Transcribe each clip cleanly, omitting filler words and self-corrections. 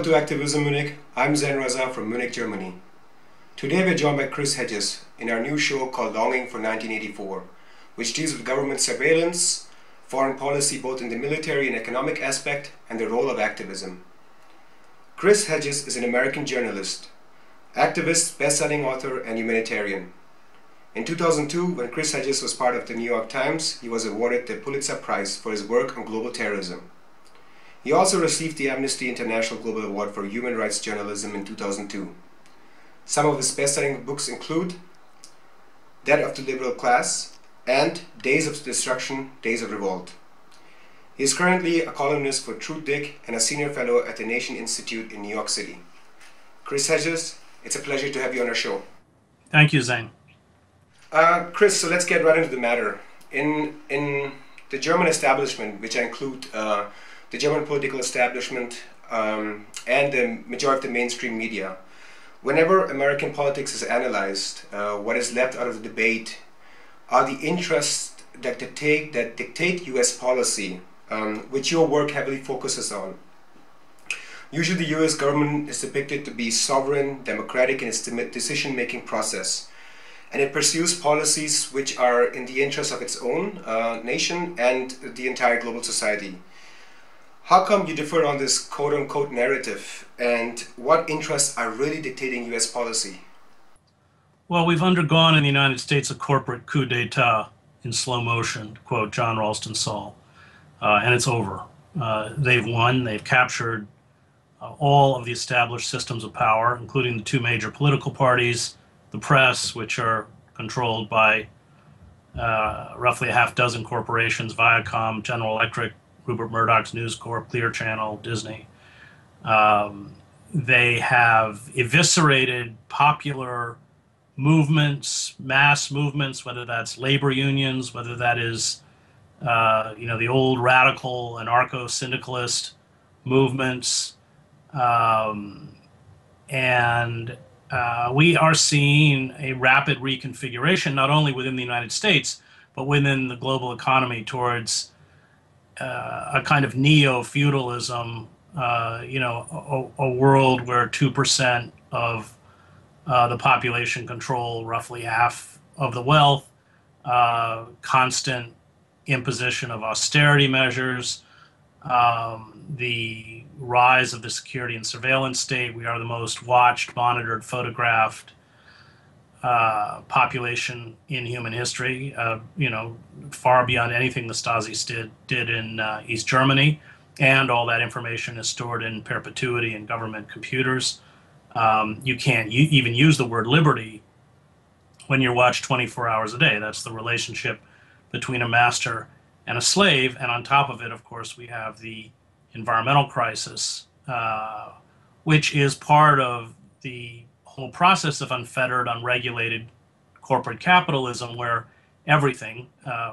Welcome to Activism Munich. I'm Zain Raza from Munich, Germany. Today we're joined by Chris Hedges in our new show called Longing for 1984, which deals with government surveillance, foreign policy both in the military and economic aspect, and the role of activism. Chris Hedges is an American journalist, activist, best-selling author, and humanitarian. In 2002, when Chris Hedges was part of the New York Times, he was awarded the Pulitzer Prize for his work on global terrorism. He also received the Amnesty International Global Award for Human Rights Journalism in 2002. Some of his best-selling books include Death of the Liberal Class and Days of Destruction, Days of Revolt. He is currently a columnist for Truthdig and a senior fellow at the Nation Institute in New York City. Chris Hedges, it's a pleasure to have you on our show. Thank you, Zain. Chris, so let's get right into the matter. In the German establishment, which I include the German political establishment and the majority of the mainstream media, whenever American politics is analyzed, what is left out of the debate are the interests that dictate US policy, which your work heavily focuses on. Usually the US government is depicted to be sovereign, democratic in its decision-making process, and it pursues policies which are in the interest of its own nation and the entire global society. How come you differ on this quote-unquote narrative, and what interests are really dictating US policy? Well, we've undergone in the United States a corporate coup d'etat in slow motion, to quote John Ralston Saul, and it's over. They've won, they've captured all of the established systems of power, including the two major political parties, the press, which are controlled by roughly a half dozen corporations, Viacom, General Electric, Rupert Murdoch's News Corp, Clear Channel, Disney. They have eviscerated popular movements, mass movements, whether that's labor unions, whether that is the old radical anarcho-syndicalist movements. We are seeing a rapid reconfiguration, not only within the United States, but within the global economy towards a kind of neo-feudalism, a world where 2% of the population control roughly half of the wealth, constant imposition of austerity measures, the rise of the security and surveillance state. We are the most watched, monitored, photographed population in human history, far beyond anything the Stasi did in East Germany, and all that information is stored in perpetuity in government computers. You can't even use the word liberty when you're watched 24 hours a day. That's the relationship between a master and a slave, and on top of it, of course, we have the environmental crisis, which is part of the whole process of unfettered, unregulated corporate capitalism, where everything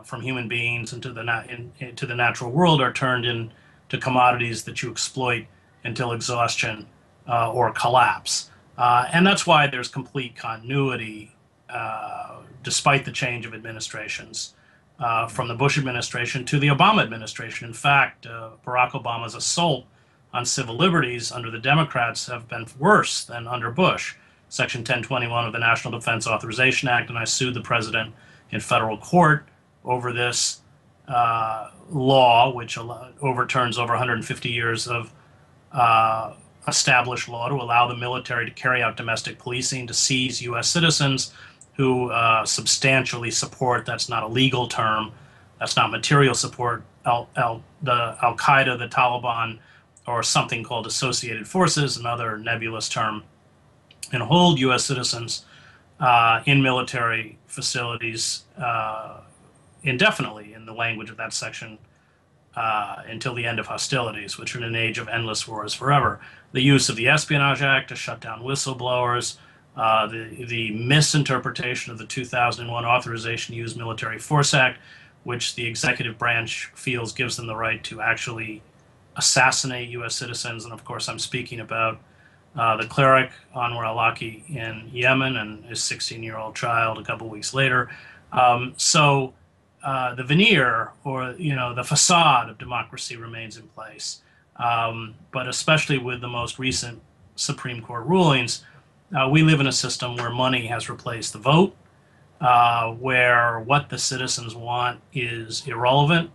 from human beings into the natural world are turned into commodities that you exploit until exhaustion or collapse. And that's why there's complete continuity despite the change of administrations from the Bush administration to the Obama administration. In fact, Barack Obama's assault on civil liberties under the Democrats have been worse than under Bush. Section 1021 of the National Defense Authorization Act, and I sued the president in federal court over this law, which overturns over 150 years of established law to allow the military to carry out domestic policing, to seize U.S. citizens who substantially support, that's not a legal term, that's not material support, the Al-Qaeda, the Taliban, or something called associated forces, another nebulous term, and hold U.S. citizens in military facilities indefinitely, in the language of that section, until the end of hostilities, which are in an age of endless wars forever. The use of the Espionage Act to shut down whistleblowers, the misinterpretation of the 2001 Authorization to Use Military Force Act, which the executive branch feels gives them the right to actually assassinate U.S. citizens. And of course, I'm speaking about the cleric Anwar al-Awlaki in Yemen and his 16-year-old child a couple weeks later. The veneer, or the facade of democracy remains in place. But especially with the most recent Supreme Court rulings, we live in a system where money has replaced the vote, where what the citizens want is irrelevant.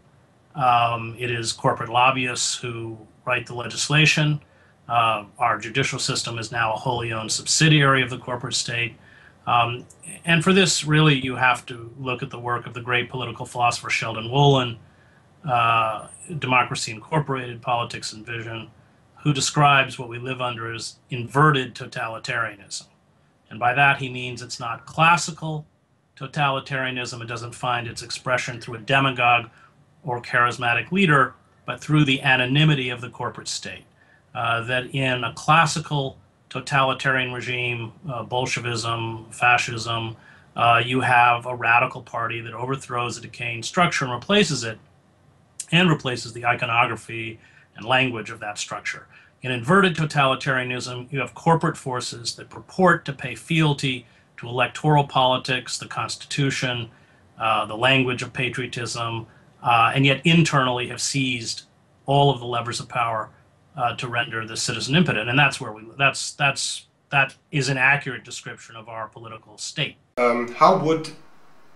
It is corporate lobbyists who write the legislation. Our judicial system is now a wholly owned subsidiary of the corporate state. And for this, really, you have to look at the work of the great political philosopher Sheldon Wolin, Democracy Incorporated, Politics and Vision, who describes what we live under as inverted totalitarianism. And by that, he means it's not classical totalitarianism. It doesn't find its expression through a demagogue or charismatic leader, but through the anonymity of the corporate state. That in a classical totalitarian regime, Bolshevism, fascism, you have a radical party that overthrows a decaying structure and replaces it, and replaces the iconography and language of that structure. In inverted totalitarianism, you have corporate forces that purport to pay fealty to electoral politics, the Constitution, the language of patriotism, and yet internally have seized all of the levers of power to render the citizen impotent. And that's where that is an accurate description of our political state. How would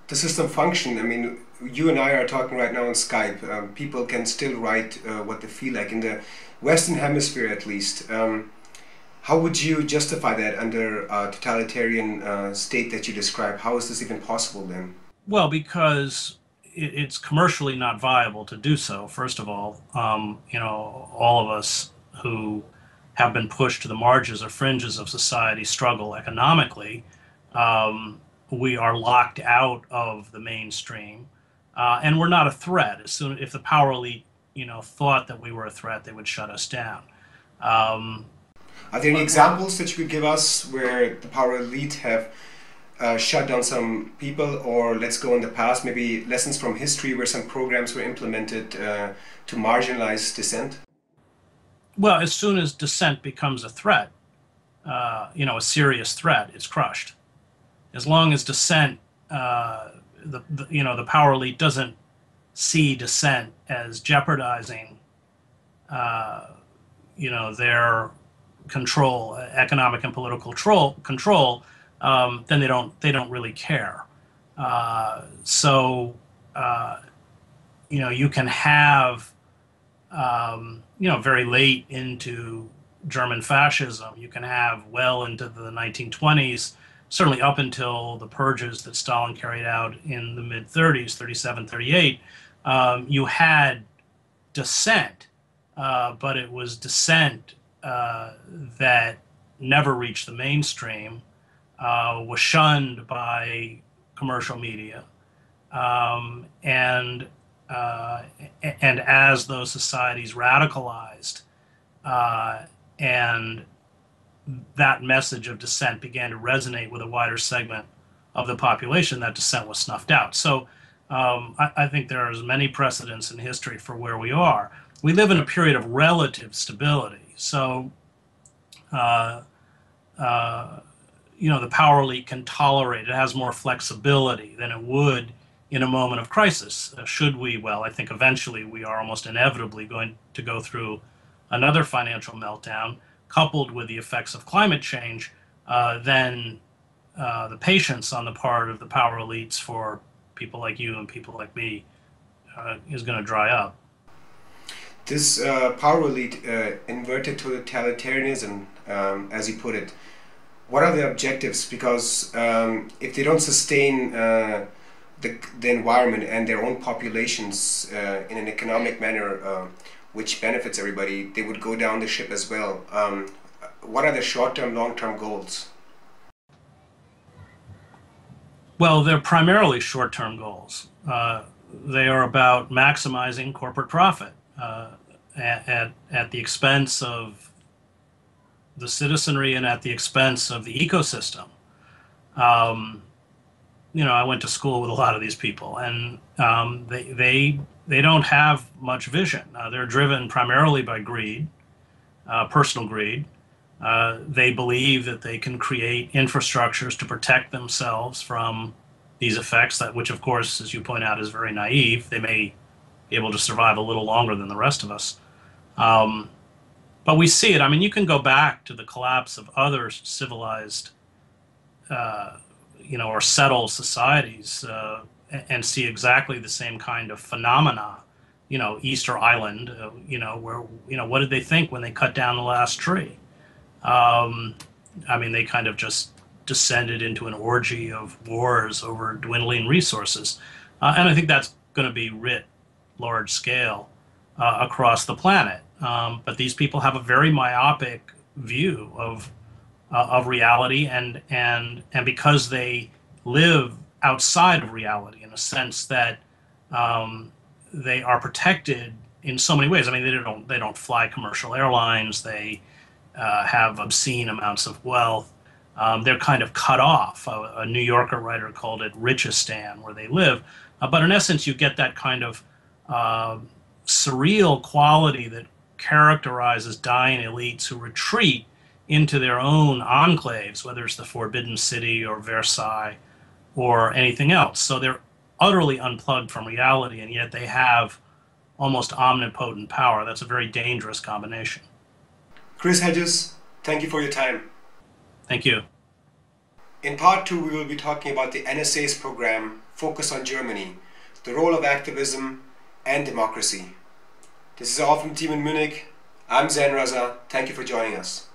the system function? I mean, you and I are talking right now on Skype. People can still write what they feel like in the Western Hemisphere, at least. How would you justify that under a totalitarian state that you describe? How is this even possible then? Well, because it's commercially not viable to do so. First of all, all of us who have been pushed to the margins or fringes of society struggle economically. We are locked out of the mainstream, and we're not a threat. As soon if the power elite, thought that we were a threat, they would shut us down. Are there any examples that you could give us where the power elite have shut down some people, or let's go in the past, maybe lessons from history where some programs were implemented to marginalize dissent? Well, as soon as dissent becomes a threat, a serious threat, it's crushed. As long as dissent, the power elite doesn't see dissent as jeopardizing, their control, economic and political control, then they don't really care. You can have, very late into German fascism, you can have well into the 1920s, certainly up until the purges that Stalin carried out in the mid-30s, 37, 38, you had dissent, but it was dissent that never reached the mainstream, was shunned by commercial media, and as those societies radicalized, and that message of dissent began to resonate with a wider segment of the population, that dissent was snuffed out. So I think there are many precedents in history for where we are. We live in a period of relative stability. So, the power elite can tolerate, it has more flexibility than it would in a moment of crisis. Should we? Well, I think eventually we are almost inevitably going to go through another financial meltdown, coupled with the effects of climate change, then the patience on the part of the power elites for people like you and people like me is going to dry up. This power elite, inverted totalitarianism, as you put it, what are the objectives? Because if they don't sustain the environment and their own populations in an economic manner, which benefits everybody, they would go down the ship as well. What are the short-term, long-term goals? Well, they're primarily short-term goals. They are about maximizing corporate profit at the expense of the citizenry and at the expense of the ecosystem. I went to school with a lot of these people, and they don't have much vision. They're driven primarily by greed, personal greed. They believe that they can create infrastructures to protect themselves from these effects, which, of course, as you point out, is very naive. They may be able to survive a little longer than the rest of us. But we see it. I mean, you can go back to the collapse of other civilized, or settled societies and see exactly the same kind of phenomena. Easter Island, where, what did they think when they cut down the last tree? I mean, they kind of just descended into an orgy of wars over dwindling resources. And I think that's going to be writ large scale across the planet. But these people have a very myopic view of reality, and because they live outside of reality in a sense that they are protected in so many ways. I mean, they don't fly commercial airlines. They have obscene amounts of wealth. They're kind of cut off. A New Yorker writer called it Richistan, where they live. But in essence, you get that kind of surreal quality that characterizes dying elites who retreat into their own enclaves, whether it's the Forbidden City or Versailles or anything else. So they're utterly unplugged from reality, and yet they have almost omnipotent power. That's a very dangerous combination. Chris Hedges, thank you for your time. Thank you. In part 2, we will be talking about the NSA's program, Focus on Germany, the role of activism and democracy. This is all from Team in Munich. I'm Zain Raza. Thank you for joining us.